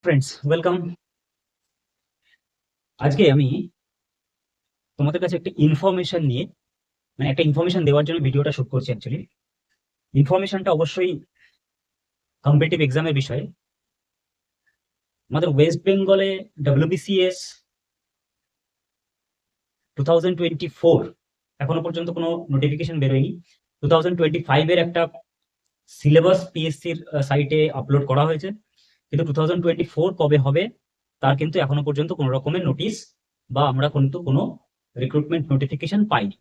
Friends, welcome. আজকে আমি তোমাদের কাছে একটা ইনফরমেশন নিয়ে, মানে একটা ইনফরমেশন দেওয়ার জন্য ভিডিওটা শুট করছি। অ্যাকচুয়ালি ইনফরমেশনটা অবশ্যই কম্পিটিটিভ এক্সামের বিষয়ে। আমাদের ওয়েস্ট বেঙ্গলে ডব্লিউবিসিএস 2024 এখনো পর্যন্ত কোনো নোটিফিকেশন বেরোয়নি। 2025-এর একটা সিলেবাস পিএসসির সাইটে আপলোড করা হয়েছে, কিন্তু 2024 কবে হবে তার কিন্তু এখনো পর্যন্ত কোনো রকমের নোটিশ বা আমরা কিন্তু কোনো রিক্রুটমেন্ট নোটিফিকেশন পাইনি।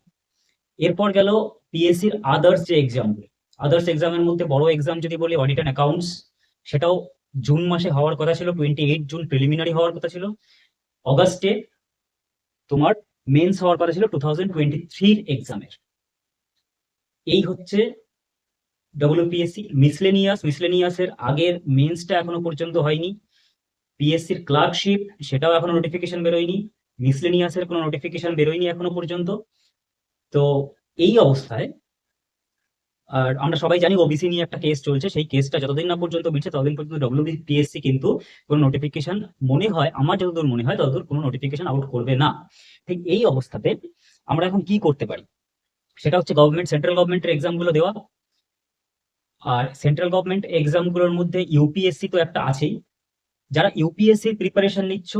এরপর গেল পিএসসির আদার্স যে এক্সামগুলো। আদার্স এক্সামের মধ্যে বড় এক্সাম যদি বলি অডিট অ্যান্ড অ্যাকাউন্টস, সেটাও জুন মাসে হওয়ার কথা ছিল, 28 জুন প্রিলিমিনারি হওয়ার কথা ছিল। অগাস্টে তোমার মেন্স হওয়ার কথা ছিল 2023 এক্সামের। এই হচ্ছে ডব্লিউপিএসসি মিসলেনিয়াসের আগের মেন্সটা এখনো পর্যন্ত হয়নি। পিএসসির ক্লার্কশিপ, সেটাও এখনো নোটিফিকেশন বেরোয়নি। মিসলেনিয়াসের কোনো নোটিফিকেশন বেরোয়নি এখনো পর্যন্ত। তো এই অবস্থায়, আর আমরা সবাই জানি ওবিসি নিয়ে একটা কেস চলছে, সেই কেসটা যতদিন না পর্যন্ত মিটছে ততদিন পর্যন্ত ডব্লিউবিপিএসসি কিন্তু কোনো নোটিফিকেশন, মনে হয় আমার যতদূর মনে হয় ততদূর কোনো নোটিফিকেশন আউট করবে না। ঠিক এই অবস্থাতে আমরা এখন কি করতে পারি, সেটা হচ্ছে সেন্ট্রাল গভর্নমেন্টের এক্সামগুলো দেওয়া। আর সেন্ট্রাল গভর্নমেন্ট এক্সামগুলোর মধ্যে ইউপিএসসি তো একটা আছেই। যারা ইউপিএসসির প্রিপারেশন নিচ্ছ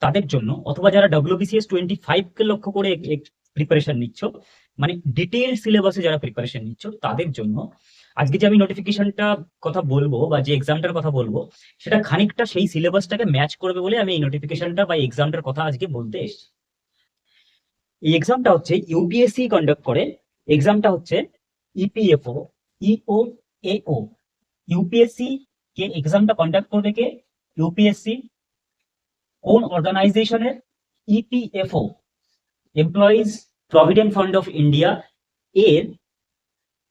তাদের জন্য, অথবা যারা ডব্লিউবিসিএস 25-কে লক্ষ্য করে প্রিপারেশন নিচ্ছ, মানে ডিটেইল সিলেবাসে যারা প্রিপারেশন নিচ্ছ তাদের জন্য আজকে যে আমি নোটিফিকেশনটা কথা বলবো বা যে এক্সামটার কথা বলবো, সেটা খানিকটা সেই সিলেবাসটাকে ম্যাচ করবে বলে আমি এই নোটিফিকেশনটা বা এক্সামটার কথা আজকে বলতে এসেছি। এই এক্সামটা হচ্ছে ইউপিএসসি কন্ডাক্ট করে। এক্সামটা হচ্ছে ইপিএফও, ইও এও। ইউপিএসসি কে এক্সামটা কন্ডাক্ট করবে কে? ইউপিএসসি কোন অর্গানাইজেশনের? EPFO, employees provident fund of India এর,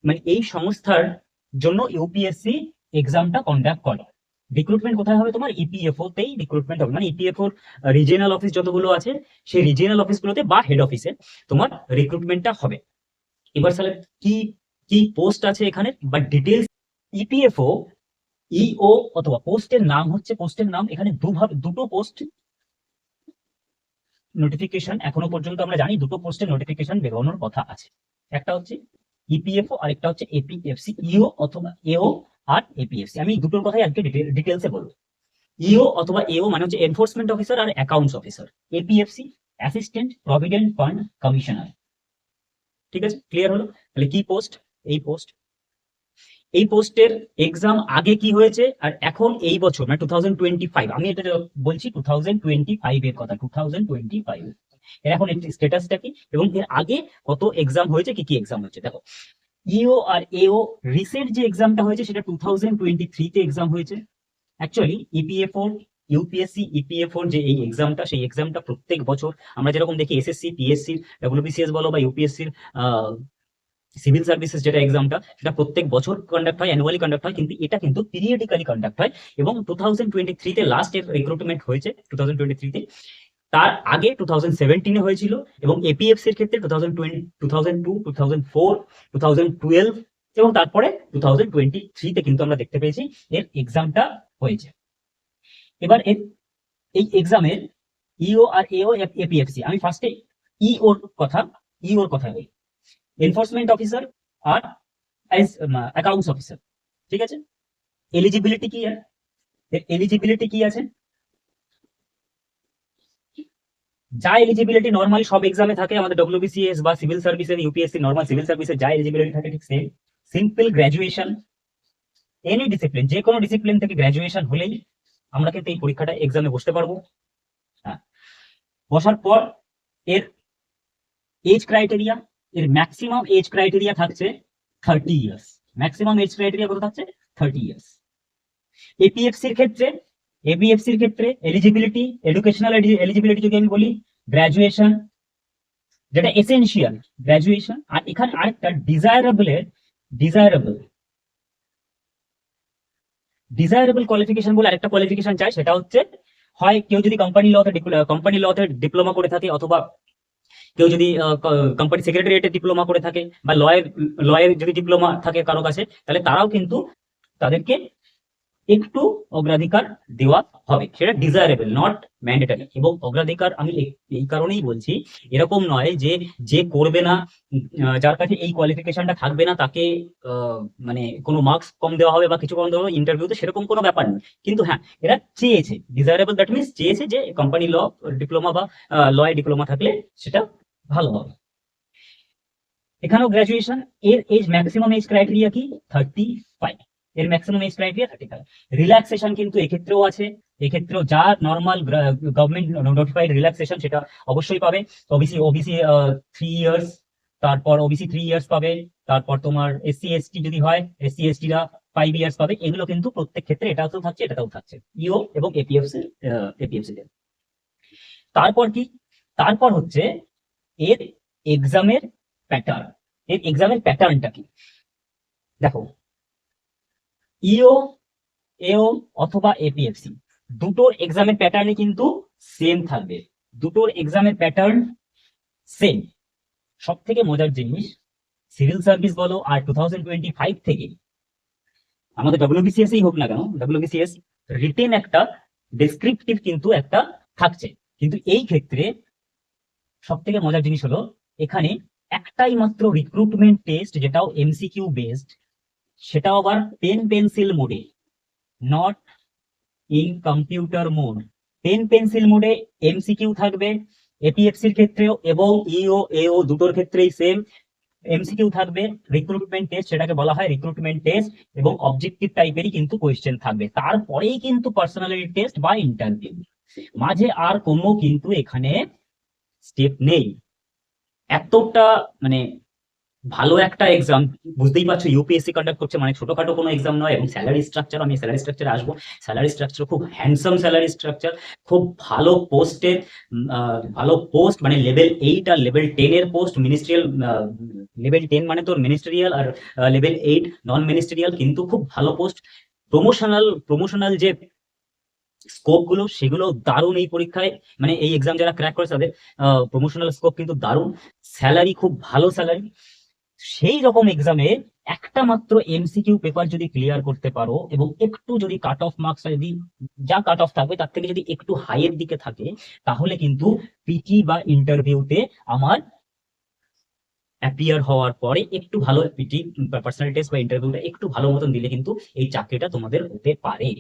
মানে এই সংস্থার জন্য ইউপিএসসি এক্সামটা কন্ডাক্ট করে। রিক্রুটমেন্ট কোথায় হবে? তোমার ইপিএফও তেই রিক্রুটমেন্ট হবে, মানে ইপিএফও রিজিয়নাল অফিস যতগুলো আছে সেই রিজিয়নাল অফিসগুলোতে বা হেড অফিসে তোমার রিক্রুটমেন্টটা হবে। এবার তাহলে কি কি পোস্ট আছে এখানে বা ডিটেলস। ইপিএফও ইও অথবা পোস্টের নাম হচ্ছে, পোস্টের নাম এখানে দুটো পোস্ট নোটিফিকেশন এখনো পর্যন্ত আমরা জানি, দুটো পোস্টের নোটিফিকেশন বেরোনোর কথা আছে। একটা হচ্ছে ইপিএফও আর একটা হচ্ছে এপিএফসি। ইও অথবা এও আর এপিএফসি, আমি দুটোর কথাই আজকে ডিটেলসে বলবো। ইও অথবা এও মানে হচ্ছে এনফোর্সমেন্ট অফিসার আর accounts officer. APFC assistant provident fund commissioner. ঠিক আছে, ক্লিয়ার হলো? তাহলে কি পোস্ট? এই পোস্টের এক্সাম আগে কি হয়েছে আর এখন এই বছর মানে 2025, আমি এটা বলছি 2025 এর কথা, 2025 এর এখন স্ট্যাটাসটা কি এবং এর আগে কত এক্সাম হয়েছে, কি কি এক্সাম হয়েছে দেখো। ইও আর এও রিসেন্ট যে এক্সামটা হয়েছে সেটা 2023 তে এক্সাম হয়েছে। অ্যাকচুয়ালি ইপিএফও, ইউপিএসসি ইপিএফওর যে এই এক্সামটা, সেই এক্সামটা প্রত্যেক বছর আমরা যেরকম দেখি এসএসসি, পিএসসি, ডব্লিউবিসিএস বলো বা ইউপিএসসির সিভিল সার্ভিসেস যেটা এক্সামটা, সেটা প্রত্যেক বছর কন্ডাক্ট হয়, অ্যানুয়ালি কন্ডাক্ট হয়, কিন্তু এটা কিন্তু পিরিয়ডিক্যালি কন্ডাক্ট হয়। এবং 2023-তে লাস্ট এর রিক্রুটমেন্ট হয়েছে 2023-তে, তার আগে 2017-এ হয়েছিল। এবং এপিএফসির ক্ষেত্রে 2020, 2002, 2004, 2012 এবং তারপরে 2023-তে কিন্তু আমরা দেখতে পেয়েছি এর এক্সামটা হয়েছে। এবার এই এক্সামের ইও আর এও এপিএফসি, আমি ফার্স্টে ইওর কথা বলি। এনফোর্সমেন্ট অফিসার আর অ্যাকাউন্টস অফিসার, ঠিক আছে। এলিজিবিলিটি কি আছে? এলিজিবিলিটি কি আছে? যা এলিজিবিলিটি নরমালি সব এক্সামে থাকে, আমাদের ডব্লিউবিসিএস বা সিভিল সার্ভিসের, ইউপিএসসি নরমাল সিভিল সার্ভিসের যা এলিজিবিলিটি থাকে ঠিক same. Simple graduation, any discipline, যে কোনো ডিসিপ্লিন থেকে গ্র্যাজুয়েশন হলেই আমরা কিন্তু এই পরীক্ষাটা এক্সামে বসতে পারবো। হ্যাঁ, বসার পর এর এজ ক্রাইটেরিয়া, এর ম্যাক্সিমাম এজ ক্রাইটেরিয়া থাকছে 30 ইয়ার্স। ম্যাক্সিমাম এজ ক্রাইটেরিয়া কত থাকছে? 30 ইয়ার্স। এপিএফসির ক্ষেত্রে এলিজিবিলিটি, এডুকেশনাল এলিজিবিলিটি যদি আমি বলি, গ্র্যাজুয়েশন, যেটা এসেনশিয়াল গ্র্যাজুয়েশন। আর এখানে আরেকটা ডিজায়ারেবল কোয়ালিফিকেশন বলে আরেকটা কোয়ালিফিকেশন চাই, সেটা হচ্ছে হয় কেউ যদি কোম্পানি লতে ডিপ্লোমা করে থাকে, অথবা কেউ যদি কোম্পানি সেক্রেটারিয়েটে ডিপ্লোমা করে থাকে, বা লয়ের যদি ডিপ্লোমা থাকে কারো কাছে, তাহলে তারাও কিন্তু তাদেরকে একটু অগ্রাধিকার দেওয়া হবে, সেটা ডিজায়ারেবল নট ম্যান্ডেটারি। এবং অগ্রাধিকার আমি এই কারণেই বলছি, এরকম নয় যে যে করবে না, যার কাছে এই কোয়ালিফিকেশনটা থাকবে না তাকে মানে কোনো মার্কস কম দেওয়া হবে বা কিছু কম দেওয়া হবে ইন্টারভিউতে, সেরকম কোনো ব্যাপার নেই। কিন্তু হ্যাঁ, এরা চেয়েছে ডিজায়ারেবল, দ্যাট মিনস চেয়েছে যে কোম্পানি ল ডিপ্লোমা বা লয় ডিপ্লোমা থাকলে সেটা ভালো হবে। এখানেও গ্রাজুয়েশন, এর এজ ম্যাক্সিমাম এজ ক্রাইটেরিয়া কি 35, এর ম্যাক্সিমাম এজ ক্রাইটেরিয়া 35। রিল্যাক্সেশন কিন্তু এক্ষেত্রেও আছে, এক্ষেত্রেও যা নর্মাল গভর্নমেন্ট নোটিফাইড রিল্যাক্সেশন সেটা অবশ্যই পাবে। ওবিসি ওবিসি 3 ইয়ার্স, তারপর ওবিসি 3 ইয়ার্স পাবে, তারপর তোমার এসসি এসটি যদি হয় এসসি এসটিরা 5 ইয়ার্স পাবে। এগুলো কিন্তু প্রত্যেক ক্ষেত্রে এটাও থাকছে এটাও থাকছে, ইও এবং এপিএফসি এপিএফসি। তারপর কি, তারপর হচ্ছে এর এক্সামের প্যাটার্ন। এর এক্সামের প্যাটার্নটা কি দেখো, ইও এও অথবা এপিএফসি দুটোর এক্সামের প্যাটার্নই কিন্তু সেম থাকবে, দুটোর এক্সামের প্যাটার্ন সেম। সব থেকে মজার জিনিস, সিভিল সার্ভিস বলো আর 2025 থেকে আমাদের ডব্লিউবিসিএস হোক না কেন, ডব্লিউবিসিএস রিটেন একটা ডেসক্রিপটিভ কিন্তু একটা থাকছে। কিন্তু এই ক্ষেত্রে সব থেকে মজার জিনিস হলো, এখানে একটাই মাত্র রিক্রুটমেন্ট টেস্ট, যেটাও এমসিকিউ বেসড, সেটাও আবার পেন পেন্সিল মোডে, not in computer mode. Pen pencil মোডে এমসিকিউ থাকবে এপিএফসির ক্ষেত্রেও, এবং ইও এও দুটোর ক্ষেত্রেই সেম এমসিকিউ থাকবে। রিক্রুটমেন্ট টেস্ট সেটাকে বলা হয় রিক্রুটমেন্ট টেস্ট, এবং অবজেক্টিভ টাইপেরই কিন্তু কোয়েশ্চেন থাকবে। তারপরেই কিন্তু পার্সোনালিটি টেস্ট বা ইন্টারভিউ, মাঝে আর কোনো কিন্তু এখানে স্টেপ নেই। এতটা মানে ভালো একটা এক্সাম, বুঝতেই পারছো ইউপিএসসি কন্ডাক্ট করছে, মানে ছোটখাটো কোনো এক্সাম নয়। এবং স্যালারি স্ট্রাকচার, আমি স্যালারি স্ট্রাকচারে আসবো, স্যালারি স্ট্রাকচার খুব হ্যান্ডসাম স্যালারি স্ট্রাকচার, খুব ভালো পোস্টের, ভালো পোস্ট, মানে লেভেল 8 আর লেভেল 10 এর পোস্ট, মিনিস্ট্রিয়াল লেভেল 10 মানে তোর মিনিস্ট্রিয়াল, আর লেভেল 8 নন মিনিস্ট্রিয়াল, কিন্তু খুব ভালো পোস্ট। প্রমোশনাল যে স্কোপ গুলো সেগুলো দারুণ এই পরীক্ষায়, মানে এই এক্সাম যারা ক্র্যাক করে তাদের প্রমোশনাল স্কোপ কিন্তু দারুণ, স্যালারি খুব ভালো স্যালারি। সেই রকম এক্সামে একটা মাত্র এমসিকিউ পেপার যদি ক্লিয়ার করতে পারো, এবং একটু যদি কাট অফ মার্কসটা যদি, যা কাট অফ থাকবে তার থেকে যদি একটু হাইয়ের দিকে থাকে, তাহলে কিন্তু পিটি বা ইন্টারভিউতে আমার অ্যাপিয়ার হওয়ার পরে একটু ভালো পিটি পার্সোনাল টেস্ট বা ইন্টারভিউটা একটু ভালো মতন দিলে কিন্তু এই চাকরিটা তোমাদের হতে পারে।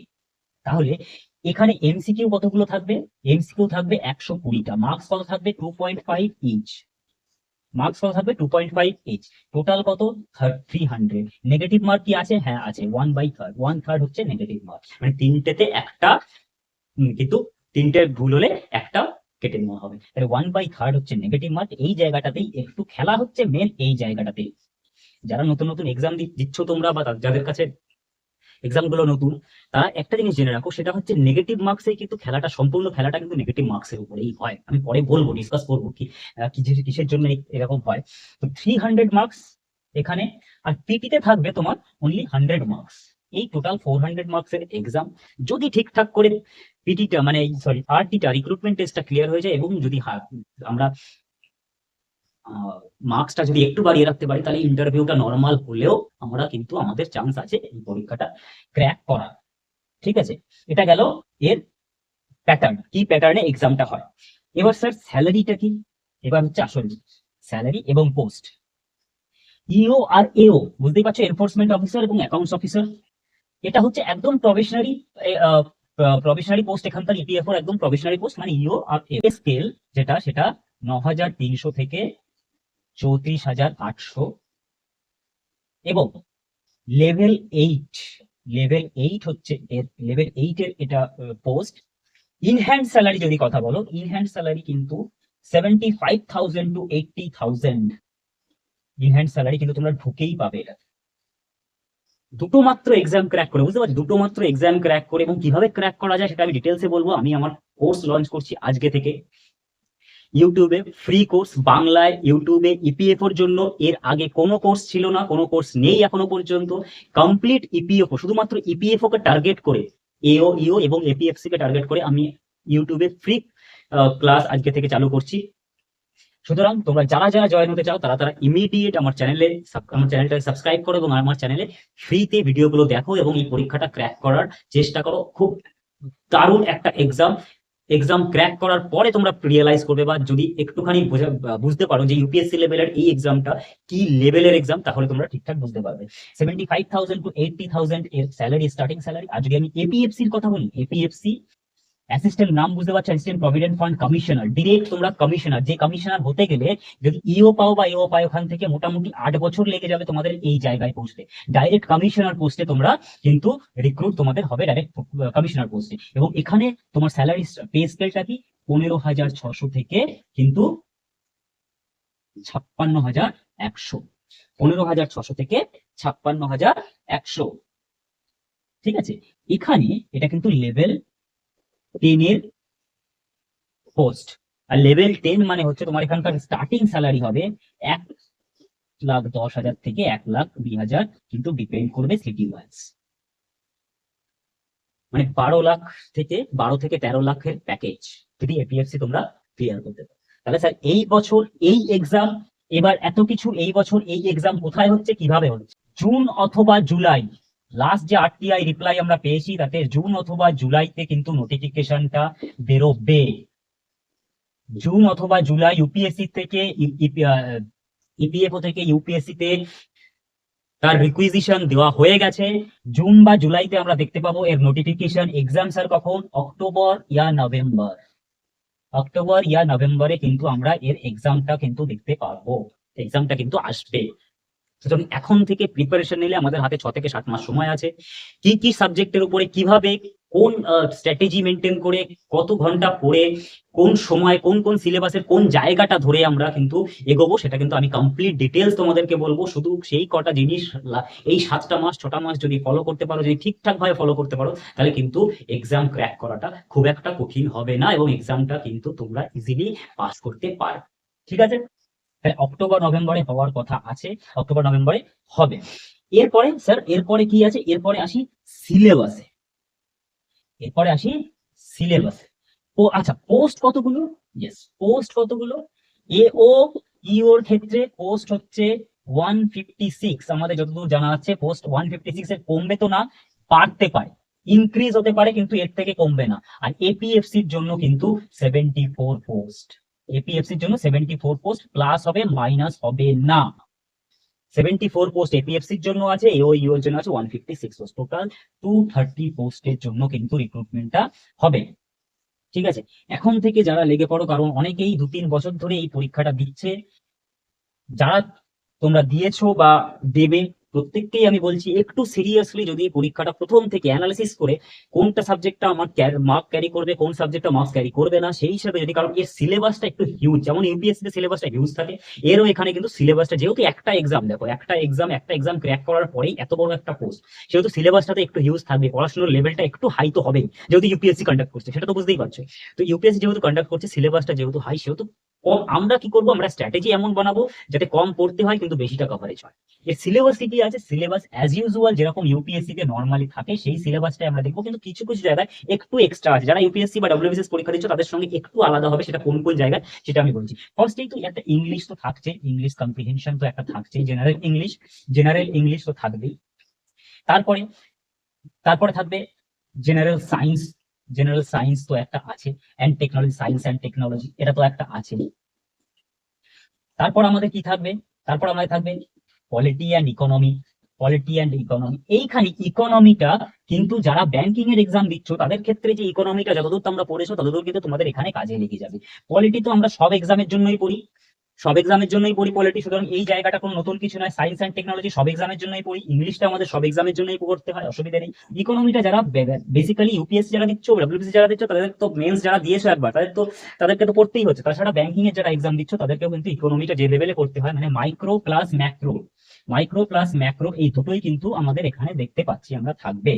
তাহলে এখানে এমসিকিউ কতগুলো থাকবে, এমসিকিউ থাকবে 120টা, মার্কস কত থাকবে 2.5 ইচ, মার্কস কত থাকবে 2.5 ইচ, টোটাল কত 300। নেগেটিভ মার্ক কি আছে, হ্যাঁ আছে, 1/3 হচ্ছে নেগেটিভ মার্ক, মানে তিনটেতে একটা, কিন্তু তিনটে ভুল হলে একটা কেটে নেওয়া হবে, তাহলে 1/3 হচ্ছে নেগেটিভ মার্ক। এই জায়গাটাতেই একটু খেলা হচ্ছে মেন, এই জায়গাটাতেই। যারা নতুন নতুন এক্সাম দিচ্ছ তোমরা, বা যাদের কাছে এক্সাম গুলো নতুন, তারা একটা জিনিস জেনে রাখো, সেটা হচ্ছে নেগেটিভ মার্কসে কিন্তু খেলাটা, সম্পূর্ণ খেলাটা কিন্তু নেগেটিভ মার্কসের উপরেই হয়। আমি পরে বলবো, ডিসকাস করবো কি কিসের জন্য এরকম হয়। তো 300 মার্কস এখানে, আর পিটিতে থাকবে তোমার অনলি 100 মার্কস। এই টোটাল 400 মার্কসের এক্সাম। যদি ঠিকঠাক করে পিটিটা, মানে সরি আরটিটা, রিক্রুটমেন্ট টেস্টটা ক্লিয়ার হয়ে যায়, এবং যদি আমরা মার্কসটা যদি একটু বাড়িয়ে রাখতে পারি, তাহলে ইন্টারভিউটা নর্মাল হলেও আমরা কিন্তু আমাদের চান্স আছে এই পরীক্ষাটা ক্র্যাক করার। ঠিক আছে, এটা গেল এর প্যাটার্ন, কি প্যাটার্নে এক্সামটা হয়। এবার স্যার স্যালারিটা কি, এবার হচ্ছে আসল স্যালারি এবং পোস্ট। ইও আর এও বুঝতেই পারছো, এনফোর্সমেন্ট অফিসার এবং অ্যাকাউন্টস অফিসার, এটা হচ্ছে একদম প্রবেশনারি পোস্ট, এখানকার ইপিএফ একদম প্রবেশনারি পোস্ট, মানে ইও আর এও। স্কেল যেটা, সেটা 9300 থেকে 34800, এবং লেভেল 8 হচ্ছে এর, লেভেল 8 এর এটা পোস্ট। ইনহ্যান্ড স্যালারি যদি কথা বলো, ইনহ্যান্ড স্যালারি কিন্তু 75,000 to 80,000, ইনহ্যান্ড স্যালারি কিন্তু তোমরা ঢুকেই পাবে এটা। দুটো মাত্র এক্সাম ক্র্যাক করে, বুঝতে পারছো, দুটো মাত্র এক্সাম ক্র্যাক করে, এবং কিভাবে ক্র্যাক করা যায় সেটা আমি ডিটেলসে বলবো। আমি আমার কোর্স লঞ্চ করছি আজকে থেকে ইউটিউবে, ফ্রি কোর্স বাংলায়, ইউটিউবে ইপিএফ এর জন্য। এর আগে কোনো কোর্স ছিল না, কোনো কোর্স নেই এখনো পর্যন্ত। কমপ্লিট ইপিএফ, শুধুমাত্র ইপিএফ কে টার্গেট করে, এও ইও এবং এপিএফসি কে টার্গেট করে আমি ইউটিউবে ফ্রি ক্লাস আজকে থেকে চালু করছি। সুতরাং তোমরা যারা যারা জয়েন হতে চাও তারা তারা ইমিডিয়েট আমার চ্যানেলটা সাবস্ক্রাইব করো এবং আমার চ্যানেলে ফ্রিতে ভিডিওগুলো দেখো এবং এই পরীক্ষাটা ক্র্যাক করার চেষ্টা করো। খুব দারুণ একটা এক্সাম ক্র্যাক করার পরে তোমরা রিয়েলাইজ করবে, বা যদি একটুখানি বুঝতে পারো যে ইউপিএসসি লেভেলের এই এক্সামটা কি লেভেলের এক্সাম, তাহলে তোমরা ঠিকঠাক বুঝতে পারবে। 75,000 to 80,000 এর স্যালারি, স্টার্টিং স্যালারি। আর যদি আমি এপিএফসি এর কথা বলি, এপিএফসি অ্যাসিস্ট্যান্ট, নাম বুঝতে পারছো, assistant provident fund commissioner. Direct তোমরা কমিশনার, যে কমিশনার হতে গেলে যদি ইও পাও বা এও পাও, ওখান থেকে মোটামুটি 8 বছর লেগে যাবে তোমাদের এই জায়গায় পৌঁছতে। ডাইরেক্ট কমিশনার পোস্টে তোমরা কিন্তু রিক্রুট তোমাদের হবে ডাইরেক্ট কমিশনার পোস্টে। এবং এখানে তোমার স্যালারি পে স্কেলটা কি 15,600 থেকে কিন্তু 56,100। 15,600 থেকে 56,100। ঠিক আছে, এখানে এটা কিন্তু লেভেল 10 এর পোস্ট। আর লেভেল 10 মানে হচ্ছে তোমার এখানকার স্টার্টিং স্যালারি হবে 1,10,000 থেকে 1,20,000, কিন্তু ডিপেন্ড করবে সিটি ওয়াইজ। মানে 12 থেকে 13 লাখের প্যাকেজ যদি এপিএফসি তোমরা ক্লিয়ার করতে পারো। তাহলে স্যার এই বছর এই এক্সাম, এবার এত কিছু, এই বছর এই এক্সাম কোথায় হচ্ছে, কিভাবে হচ্ছে? জুন অথবা জুলাই, লাস্ট যে আরটিআই রিপ্লাই আমরা পেয়েছি তাতে জুন অথবা জুলাইতে কিন্তু নোটিফিকেশনটা বেরোবে। জুন অথবা জুলাই ইউপিএসসি থেকে ইপিএফও থেকে ইউপিএসসি তে তার রিকুইজিশন দেওয়া হয়ে গেছে। জুন বা জুলাইতে আমরা দেখতে পাবো এর নোটিফিকেশন। এক্সাম স্যার কখন? অক্টোবর ইয়া নভেম্বর। অক্টোবর ইয়া নভেম্বরে কিন্তু আমরা এর এক্সামটা কিন্তু দেখতে পারবো, এক্সামটা কিন্তু আসবে। সুতরাং এখন থেকে প্রিপারেশন নিলে আমাদের হাতে 6 থেকে 7 মাস সময় আছে। কি কি সাবজেক্টের উপরে কিভাবে, কোন স্ট্র্যাটেজি মেনটেন করে, কত ঘন্টা পড়ে, কোন সময়, কোন কোন সিলেবাসের কোন জায়গাটা ধরে আমরা কিন্তু এগোবো, সেটা কিন্তু আমি কমপ্লিট ডিটেলস তোমাদেরকে বলবো। শুধু সেই কটা জিনিস এই 7টা মাস 6টা মাস যদি ফলো করতে পারো, যদি ঠিকঠাক ভাবে ফলো করতে পারো, তাহলে কিন্তু এক্সাম ক্র্যাক করাটা খুব একটা কঠিন হবে না এবং এক্সামটা কিন্তু তোমরা ইজিলি পাস করতে পারো। ঠিক আছে, অক্টোবর নভেম্বরে হওয়ার কথা আছে, অক্টোবর নভেম্বরে হবে। এরপরে স্যার, এরপরে কি আছে? এরপরে আসি সিলেবাসে, এরপরে আসি সিলেবাসে। ও আচ্ছা, পোস্ট কতগুলো? ইয়েস, পোস্ট কতগুলো? এও ইওর ক্ষেত্রে পোস্ট হচ্ছে 156। আমাদের যতদূর জানা আছে পোস্ট 156 এর কমবে তো না, বাড়তে পারে, ইনক্রিজ হতে পারে, কিন্তু এর থেকে কমবে না। আর এপিএফসির জন্য কিন্তু 74 পোস্ট, এপিএফসির জন্য 74 পোস্ট, প্লাস হবে মাইনাস হবে না। 74 পোস্ট এপিএফসির জন্য আছে, এও ইওর জন্য আছে 156 পোস্ট, টোটাল 230 পোস্টের জন্য কিন্তু রিক্রুটমেন্টটা হবে। ঠিক আছে, এখন থেকে যারা লেগে পড়ো, কারণ অনেকেই 2-3 বছর ধরে এই পরীক্ষাটা দিচ্ছে। যারা তোমরা দিয়েছো বা দেবে, প্রত্যেককেই আমি বলছি একটু সিরিয়াসলি যদি পরীক্ষাটা প্রথম থেকে অ্যানালিসিস করে কোনটা সাবজেক্টটা আমার মার্ক ক্যারি করবে, কোন সাবজেক্টটা মার্কস ক্যারি করবে না, সেই হিসাবে যদি, কারণ এর সিলেবাসটা একটু হিউজ, যেমন ইউপিএসসি তে সিলেবাসটা হিউজ থাকে, এরও এখানে কিন্তু সিলেবাসটা, যেহেতু একটা এক্সাম, দেখো একটা এক্সাম ক্র্যাক করার পরেই এত বড় একটা পোস্ট, সেহেতু সিলেবাসটাতে একটু হিউজ থাকবে, পড়াশোনার লেভেলটা একটু হাই তো হবেই, যেহেতু ইউপিএসসি কন্ডাক্ট করছে, সেটা তো বুঝতেই পারছো। তো ইউপিএসসি যেহেতু কন্ডাক্ট করছে, সিলেবাসটা যেহেতু হাই, সেহেতু কম, আমরা কি করবো, আমরা স্ট্র্যাটেজি এমন বানাবো যাতে কম পড়তে হয় কিন্তু বেশিটা কভারেজ হয়। এর সিলেবাস কি আছে? সিলেবাস অ্যাজ ইউজুয়াল যেরকম ইউপিএসসি তে নর্মালি থাকে সেই সিলেবাসটাই আমরা দেখবো, কিন্তু কিছু কিছু জায়গায় একটু এক্সট্রা আছে। যারা ইউপিএসসি বা ডব্লিউবিসিএস পরীক্ষা দিচ্ছ তাদের সঙ্গে একটু আলাদা হবে, সেটা কোন কোন জায়গায় সেটা আমি বলছি। ফার্স্টেই তো একটা ইংলিশ তো থাকছে, ইংলিশ কম্প্রিহেনশন তো একটা থাকছেই, জেনারেল ইংলিশ তো থাকবেই। তারপরে তারপরে থাকবে জেনারেল সায়েন্স, জেনারেল সায়েন্স তো একটা আছে, and technology, science and technology, এটা তো একটা আছে। তারপর আমাদের কি থাকবে? তারপর আমাদের থাকবে polity and economy, polity and economy. এইখানে ইকোনমিটা কিন্তু যারা ব্যাংকিং এর এক্সাম দিচ্ছ তাদের ক্ষেত্রে যে ইকোনমিটা যতদূর তোমরা পড়েছো ততদূর কিন্তু তোমাদের এখানে কাজে লেগে যাবে। পলিটি তো আমরা সব এক্সামের জন্যই পড়ি, সব এক্সামের জন্যই পড়ি পলিটি, সুতরাং এই জায়গাটা কোনো নতুন কিছু নয়। সায়েন্স অ্যান্ড টেকনোলজি সব এক্সামের জন্যই পড়ি, ইংলিশটা আমাদের সব এক্সামের জন্যই পড়তে হয়, অসুবিধা নেই। ইকোনমিটা যারা বেসিক্যালি ইউপিএসসি যারা দিচ্ছ, ডব্লিউবিসি যারা দিচ্ছ, তাদের তো মেন্স যারা দিয়েছো একবার, তাদেরকে তো পড়তেই হচ্ছে। তাছাড়া ব্যাংকিং এর যারা এক্সাম দিচ্ছ তাদেরকেও কিন্তু ইকোনমিটা যে লেভেলে করতে হয়, মানে মাইক্রো প্লাস ম্যাক্রো, এই দুটোই কিন্তু আমাদের এখানে দেখতে পাচ্ছি আমরা থাকবে।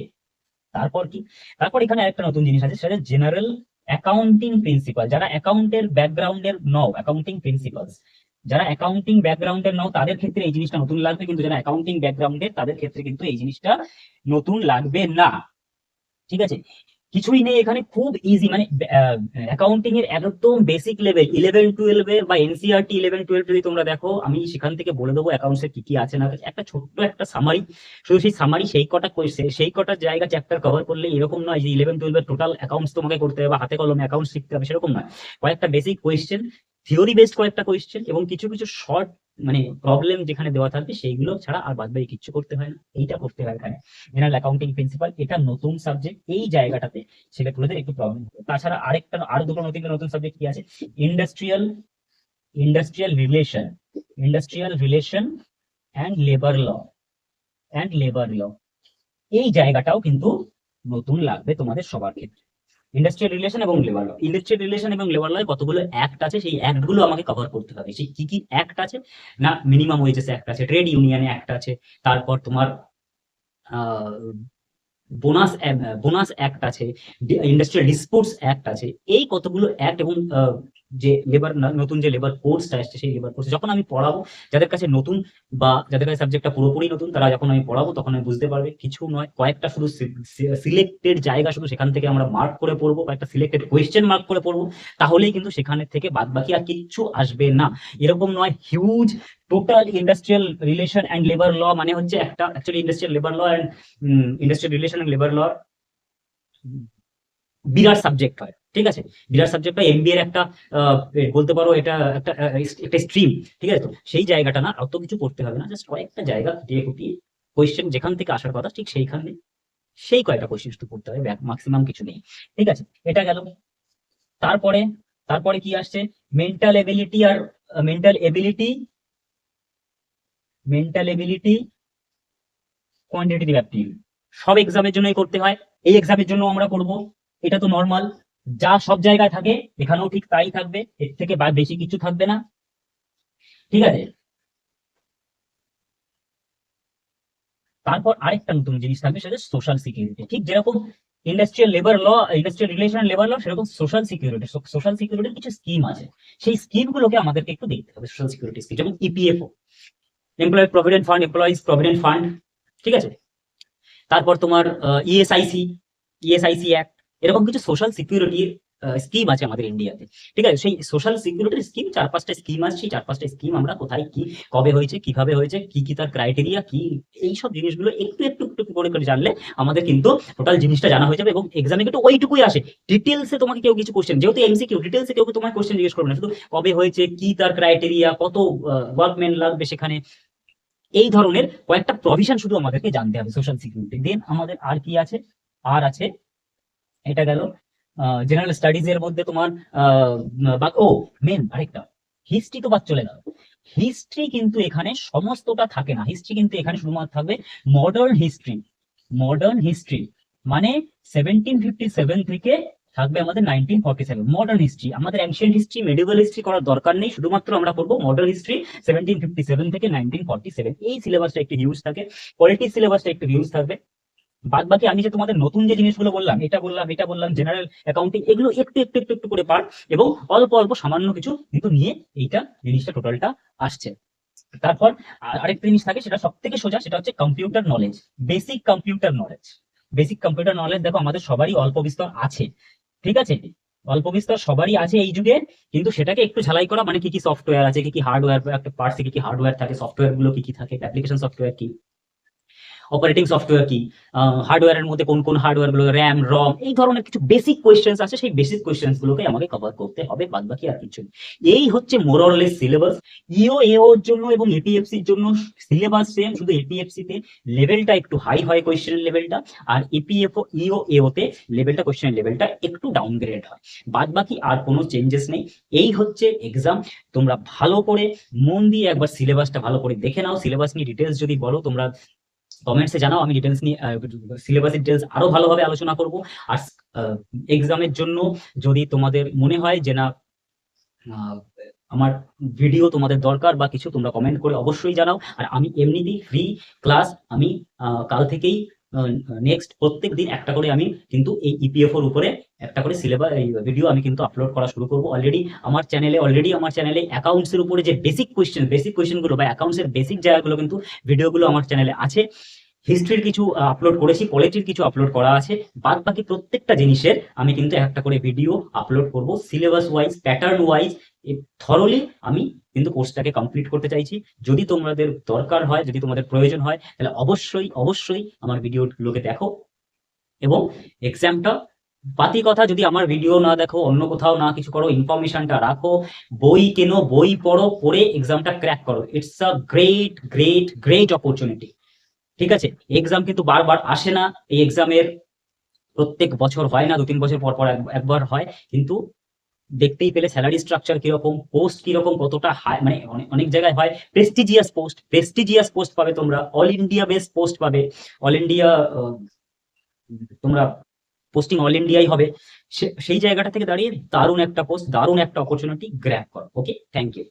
তারপর কি? তারপর এখানে একটা নতুন জিনিস আছে, সেটা জেনারেল অ্যাকাউন্টিং প্রিন্সিপাল। যারা অ্যাকাউন্টের ব্যাকগ্রাউন্ডের নও, অ্যাকাউন্টিং প্রিন্সিপালস, যারা অ্যাকাউন্টিং ব্যাকগ্রাউন্ডের নাও তাদের ক্ষেত্রে এই জিনিসটা নতুন লাগবে, কিন্তু যারা অ্যাকাউন্টিং ব্যাকগ্রাউন্ডের তাদের ক্ষেত্রে কিন্তু এই জিনিসটা নতুন লাগবে না। ঠিক আছে, কিছুই নেই এখানে, খুব ইজি, মানে অ্যাকাউন্টিং এর একদম বেসিক লেভেল 11-12 এর বা এনসিইআরটি 11-12 যদি তোমরা দেখো, আমি সেখান থেকে বলে দেবো অ্যাকাউন্টস এর কি কি আছে না আছে। একটা ছোট্ট একটা সামারি, শুধু সেই সামারি সেই কটা জায়গা চ্যাপ্টার কভার করলে, এরকম নয় যে 11-12 এর টোটাল অ্যাকাউন্টস তোমাকে করতে হবে বা হাতে কলমে অ্যাকাউন্টস শিখতে হবে, সেরকম নয়। কয়েকটা বেসিক কোয়েশ্চেন, থিওরি বেসড কয়েকটা কোয়েশ্চেন এবং কিছু কিছু শর্ট মানে প্রবলেম যেখানে দেওয়া থাকবে সেইগুলো ছাড়া আর বাদ বাকি কিচ্ছু করতে হয় না। এইটা করতে হয় এখানে জেনারেল অ্যাকাউন্টিং প্রিন্সিপাল, এটা নতুন সাবজেক্ট। এই জায়গাটাতে ছেলেপুলেদের একটু প্রবলেম হবে। তাছাড়া আরো দুটো নতুন নতুন সাবজেক্ট কি আছে, industrial industrial relation industrial relation and labour law এই জায়গাটাও কিন্তু নতুন লাগবে তোমাদের সবার ক্ষেত্রে। ইন্ডাস্ট্রিয়াল রিলেশন এবং লেবার ল, ইন্ডাস্ট্রিয়াল রিলেশন এবং লেবার ল কতগুলো অ্যাক্ট আছে, সেই অ্যাক্ট গুলো আমাকে কভার করতে হবে। সেই কি কি অ্যাক্ট আছে না, মিনিমাম ওয়েজেস অ্যাক্ট আছে, ট্রেড ইউনিয়ন অ্যাক্ট আছে, তারপর তোমার বোনাস বোনাস অ্যাক্ট আছে, ইন্ডাস্ট্রিয়াল ডিসপুটস অ্যাক্ট আছে। এই কতগুলো অ্যাক্ট এবং যে নতুন যে লেবার কোর্সটা আসছে, সেই লেবার কোর্স যখন আমি পড়াবো, যাদের কাছে নতুন বা যাদের কাছে সাবজেক্টটা পুরোপুরি নতুন, তারা যখন আমি পড়াবো তখন আমি বুঝতে পারবে কিছু নয়, কয়েকটা শুধু সিলেক্টেড জায়গা, শুধু সেখান থেকে আমরা মার্ক করে পড়বো, কয়েকটা সিলেক্টেড কোয়েশ্চেন মার্ক করে পড়বো, তাহলেই কিন্তু সেখানে থেকে বাদ বাকি আর কিচ্ছু আসবে না। এরকম নয় huge total industrial relation and labour law মানে হচ্ছে একটা, actually industrial labour law and industrial relation and labour law বিরাট সাবজেক্ট হয়, ঠিক আছে। বিরাট সাবজেক্ট হয়, এমবিএ এর একটা বলতে পারো এটা একটা স্ট্রিম, ঠিক আছে। তো সেই জায়গাটা না, অত কিছু করতে হবে না, জাস্ট কয়েকটা জায়গা খুঁটিয়ে খুঁটিয়ে কোয়েশ্চেন যেখান থেকে আসার কথা ঠিক সেইখানে, সেই কয়েকটা কোয়েশ্চেন শুধু করতে হবে, ম্যাক্সিমাম কিছু নেই, ঠিক আছে। এটা গেল। তারপরে তারপরে কি আসছে, মেন্টাল এবিলিটি আর mental ability mental ability quantitative aptitude. সব এক্সামের জন্যই করতে হয়, এই এক্সামের জন্য আমরা করব, এটা তো নর্মাল, যা সব জায়গায় থাকে এখানেও ঠিক তাই থাকবে, এর থেকে বেশি কিছু থাকবে না, ঠিক আছে। তারপর আরেকটা নতুন জিনিস থাকবে, সেটা সোশ্যাল সিকিউরিটি। ঠিক যেরকম industrial labour law, industrial relation labour law, সেরকম সোশ্যাল সিকিউরিটি, সোশ্যাল সিকিউরিটির কিছু স্কিম আছে, সেই স্কিম গুলোকে আমাদেরকে একটু দেখতে হবে। সোশ্যাল সিকিউরিটি স্কিম যেমন EPFO, employee provident fund, employees provident fund, ঠিক আছে। তারপর তোমার ইএসআইসি অ্যাক্ট, এরকম কিছু সোশ্যাল সিকিউরিটির স্কিম আছে আমাদের ইন্ডিয়াতে, ঠিক আছে। সেই সোশ্যাল সিকিউরিটির স্কিম 4-5টা স্কিম আছে, সেই 4-5টা স্কিম আমরা কোথায় কি কবে হয়েছে কিভাবে হয়েছে কি কি তার ক্রাইটেরিয়া কি, এইসব জিনিসগুলো একটু একটু একটু করে করে জানলে আমাদের কিন্তু টোটাল জিনিসটা জানা হয়ে যাবে এবং এক্সামে কিন্তু ওইটুকুই আসে। ডিটেলসে তোমাকে কেউ কিছু কোশ্চেন, যেহেতু এমসিকিউ, ডিটেলসে কেউ তোমার কোশ্চেন জিজ্ঞেস করবে না, শুধু কবে হয়েছে কি তার ক্রাইটেরিয়া, কত ওয়ার্কম্যান লাগবে সেখানে, এই ধরনের কয়েকটা প্রভিশন শুধু আমাদেরকে জানতে হবে সোশ্যাল সিকিউরিটি। দেন আমাদের আর কি আছে, আর আছে, এটা গেল জেনারেল স্টাডিজ এর মধ্যে তোমার ও মেন আরেকটা, হিস্ট্রি তো বাদ চলে গেল। হিস্ট্রি কিন্তু এখানে সমস্তটা থাকে না, হিস্ট্রি কিন্তু এখানে শুধুমাত্র থাকবে মডার্ন হিস্ট্রি মানে 1757 থেকে থাকবে আমাদের 1947 মডার্ন হিস্ট্রি। আমাদের অ্যানশিয়েন্ট হিস্ট্রি, মেডিভেল হিস্ট্রি করার দরকার নেই, শুধুমাত্র আমরা করবো মডার্ন হিস্ট্রি 1757 থেকে 1947। এই সিলেবাসটা একটু হিউজ থাকে, পলিটিক্স সিলেবাসটা একটু হিউজ থাকবে। বাদ বাকি আমি যে তোমাদের নতুন যে জিনিসগুলো বললাম, এটা বললাম জেনারেল অ্যাকাউন্টিং, এগুলো একটু একটু একটু একটু করে পার্ট এবং অল্প অল্প সামান্য কিছু কিন্তু নিয়ে এইটা জিনিসটা টোটালটা আসছে। তারপর আরেকটা জিনিস থাকে, সেটা সব থেকে সোজা, সেটা হচ্ছে computer knowledge, basic computer knowledge. Basic computer knowledge দেখো আমাদের সবারই অল্প বিস্তর আছে, ঠিক আছে, অল্প বিস্তর সবারই আছে এই যুগে, কিন্তু সেটাকে একটু ঝালাই করা, মানে কি কি সফটওয়্যার আছে, কি কি হার্ডওয়্যার, একটা পার্টসে কি কি হার্ডওয়্যার থাকে, সফটওয়্যার গুলো কি কি থাকে, অ্যাপ্লিকেশন সফটওয়্যার কি, অপারেটিং সফটওয়্যার কি, হার্ডওয়্যারের মধ্যে কোন কোন হার্ডওয়্যার গুলো, র্যাম রম, এই ধরনের কিছু বেসিক কোয়েশ্চেন্স আছে, সেই বেসিক কোয়েশ্চেন্স গুলোকে আমাকে কভার করতে হবে, বাদ বাকি আর কিছু। এই হচ্ছে মোরলেস সিলেবাস। ইও এও এর জন্য এবং এপিএফসি এর জন্য সিলেবাস সেম, শুধু এপিএফসি তে লেভেলটা একটু হাই হয়, কোয়েশ্চেনের লেভেলটা, আর ইপিএফও ইও এও তে লেভেলটা, কোয়েশ্চেনের লেভেলটা একটু ডাউনগ্রেড হয়, বাদ বাকি আর কোনো চেঞ্জেস নেই। এই হচ্ছে এক্সাম। তোমরা ভালো করে মন দিয়ে একবার সিলেবাসটা ভালো করে দেখে নাও। সিলেবাস নিয়ে ডিটেলস যদি বলো তোমরা কমেন্টসে জানাও, আমি ডিটেলস নিয়ে সিলেবাস ডিটেলস আরো ভালোভাবে আলোচনা করব। আর এক্সামের জন্য যদি তোমাদের মনে হয় যে না আমার ভিডিও তোমাদের দরকার বা কিছু, তোমরা কমেন্ট করে অবশ্যই জানাও। আর আমি এমনিতেই ফ্রি ক্লাস, আমি কাল থেকেই নেক্সট প্রত্যেক দিন একটা করে আমি কিন্তু এই ইপিএফ এর উপরে একটা করে সিলেবাস ভিডিও আমি কিন্তু আপলোড করা শুরু করব। অলরেডি আমার চ্যানেলে অ্যাকাউন্টস এর উপরে যে বেসিক কোয়েশ্চেন গুলো বা অ্যাকাউন্টস এর বেসিক জায়গাগুলো কিন্তু ভিডিওগুলো আমার চ্যানেলে আছে। হিস্ট্রির কিছু আপলোড করেছি, পলিটির কিছু আপলোড করা আছে। বাদ বাকি প্রত্যেকটা জিনিসের আমি কিন্তু একটা করে ভিডিও আপলোড করব, syllabus wise, pattern wise. Thoroughly আমি কিন্তু কোর্সটাকে কমপ্লিট করতে চাইছি। যদি তোমাদের দরকার হয়, যদি তোমাদের প্রয়োজন হয়, তাহলে অবশ্যই অবশ্যই আমার ভিডিওগুলোকে দেখো এবং এক্সামটা, বাকি কথা যদি আমার ভিডিও না দেখো, অন্য কোথাও না কিছু করো, ইনফরমেশনটা রাখো, বই কেনো, বই পড়ো, পড়ে এক্সামটা ক্র্যাক করো। It's a great great great opportunity. ঠিক আছে? এক্সাম কিন্তু বারবার আসে না। এই এক্সামের প্রত্যেক বছর হয় না, 2-3 বছর পর পর একবার হয়। কিন্তু দেখতেই পেলে স্যালারি স্ট্রাকচার কিরকম, পোস্ট কিরকম, কতটা হাই, মানে অনেক অনেক জায়গায় হয় প্রেস্টিজিয়াস পোস্ট, প্রেস্টিজিয়াস পোস্ট পাবে তোমরা, অল ইন্ডিয়া বেস পোস্ট পাবে, অল ইন্ডিয়া তোমরা পোস্টিং অল ইন্ডিয়াই হবে। সেই জায়গাটা থেকে দাঁড়িয়ে দারুণ একটা পোস্ট, দারুণ একটা অপরচুনিটি গ্র্যাব করো। ওকে, থ্যাংক ইউ।